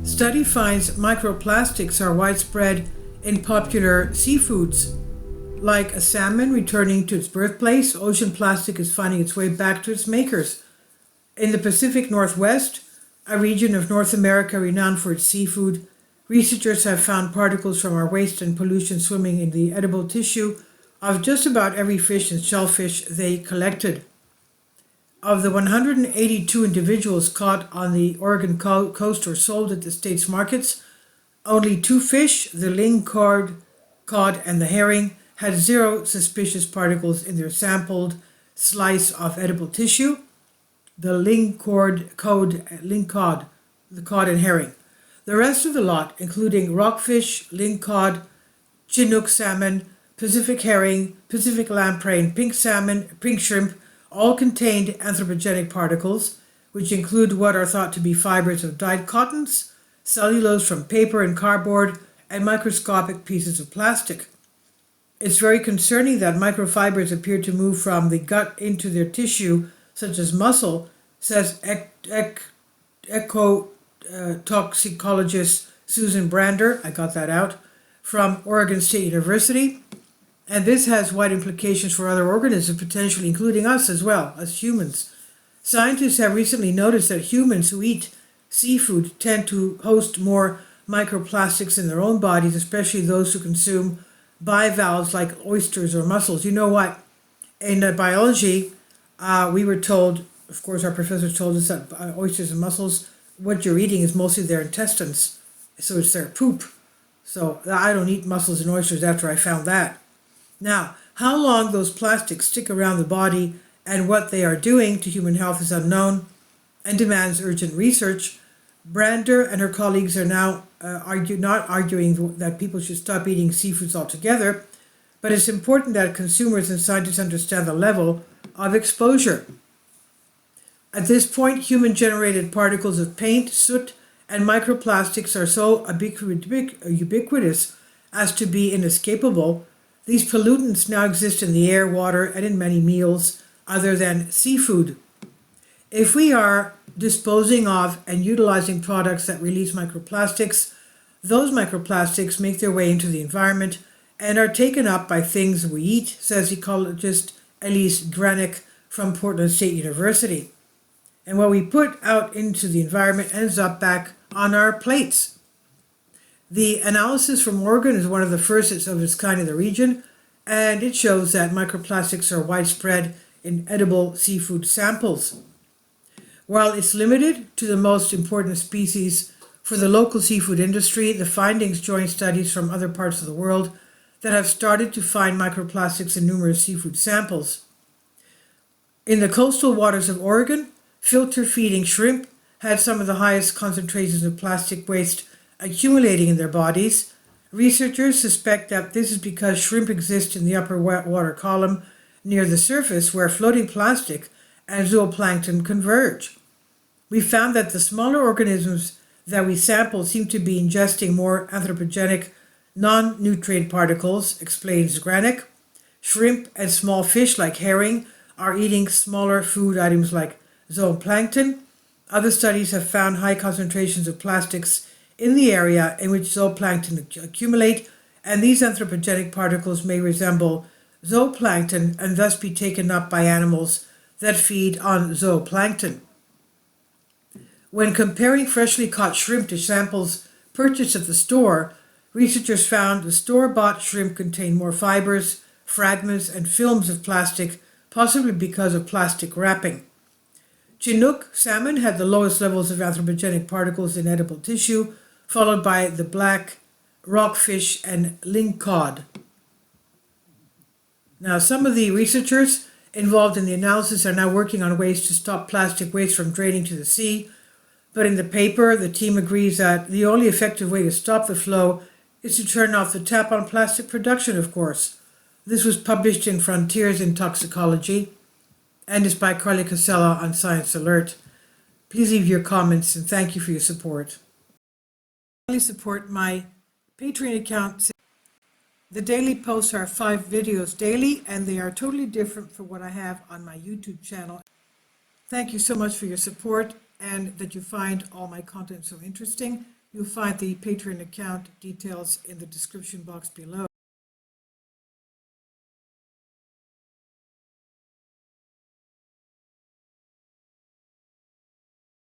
Study finds microplastics are widespread in popular seafoods. Like a salmon returning to its birthplace, ocean plastic is finding its way back to its makers. In the Pacific Northwest, a region of North America renowned for its seafood, researchers have found particles from our waste and pollution swimming in the edible tissue of just about every fish and shellfish they collected. Of the 182 individuals caught on the Oregon coast or sold at the state's markets, only two fish, the cod, and the herring, had zero suspicious particles in their sampled slice of edible tissue. The the cod and herring. The rest of the lot, including rockfish, lingcod, Chinook salmon, Pacific herring, Pacific lamprey, and pink salmon, pink shrimp, all contained anthropogenic particles, which include what are thought to be fibers of dyed cottons, cellulose from paper and cardboard, and microscopic pieces of plastic. It's very concerning that microfibers appear to move from the gut into their tissue, such as muscle, says ecotoxicologist Susan Brander, I got that out, from Oregon State University. And this has wide implications for other organisms, potentially including us as well, as humans. Scientists have recently noticed that humans who eat seafood tend to host more microplastics in their own bodies, especially those who consume bivalves like oysters or mussels. You know what? In biology, we were told, of course, our professors told us that oysters and mussels, what you're eating is mostly their intestines, so it's their poop. So I don't eat mussels and oysters after I found that. Now, how long those plastics stick around the body and what they are doing to human health is unknown and demands urgent research. Brander and her colleagues are now not arguing that people should stop eating seafoods altogether, but it's important that consumers and scientists understand the level of exposure. At this point, human-generated particles of paint, soot, and microplastics are so ubiquitous as to be inescapable. These pollutants now exist in the air, water, and in many meals other than seafood. If we are disposing of and utilizing products that release microplastics, those microplastics make their way into the environment and are taken up by things we eat, says ecologist Elise Granick from Portland State University. And what we put out into the environment ends up back on our plates. The analysis from Oregon is one of the first of its kind in the region, and it shows that microplastics are widespread in edible seafood samples. While it's limited to the most important species for the local seafood industry, the findings join studies from other parts of the world that have started to find microplastics in numerous seafood samples. In the coastal waters of Oregon, filter feeding shrimp had some of the highest concentrations of plastic waste accumulating in their bodies. Researchers suspect that this is because shrimp exist in the upper water column near the surface where floating plastic and zooplankton converge. We found that the smaller organisms that we sampled seem to be ingesting more anthropogenic non-nutrient particles, explains Granick. Shrimp and small fish like herring are eating smaller food items like zooplankton. Other studies have found high concentrations of plastics in the area in which zooplankton accumulate, and these anthropogenic particles may resemble zooplankton and thus be taken up by animals that feed on zooplankton. When comparing freshly caught shrimp to samples purchased at the store, researchers found the store-bought shrimp contained more fibers, fragments, and films of plastic, possibly because of plastic wrapping. Chinook salmon had the lowest levels of anthropogenic particles in edible tissue, followed by the black rockfish and lingcod. Now, some of the researchers involved in the analysis are now working on ways to stop plastic waste from draining to the sea, but in the paper, the team agrees that the only effective way to stop the flow is to turn off the tap on plastic production, of course. This was published in Frontiers in Toxicology and is by Carly Casella on Science Alert. Please leave your comments and thank you for your support. Please support my Patreon account. The daily posts are 5 videos daily, and they are totally different from what I have on my YouTube channel. Thank you so much for your support. and that you find all my content so interesting. You'll find the Patreon account details in the description box below.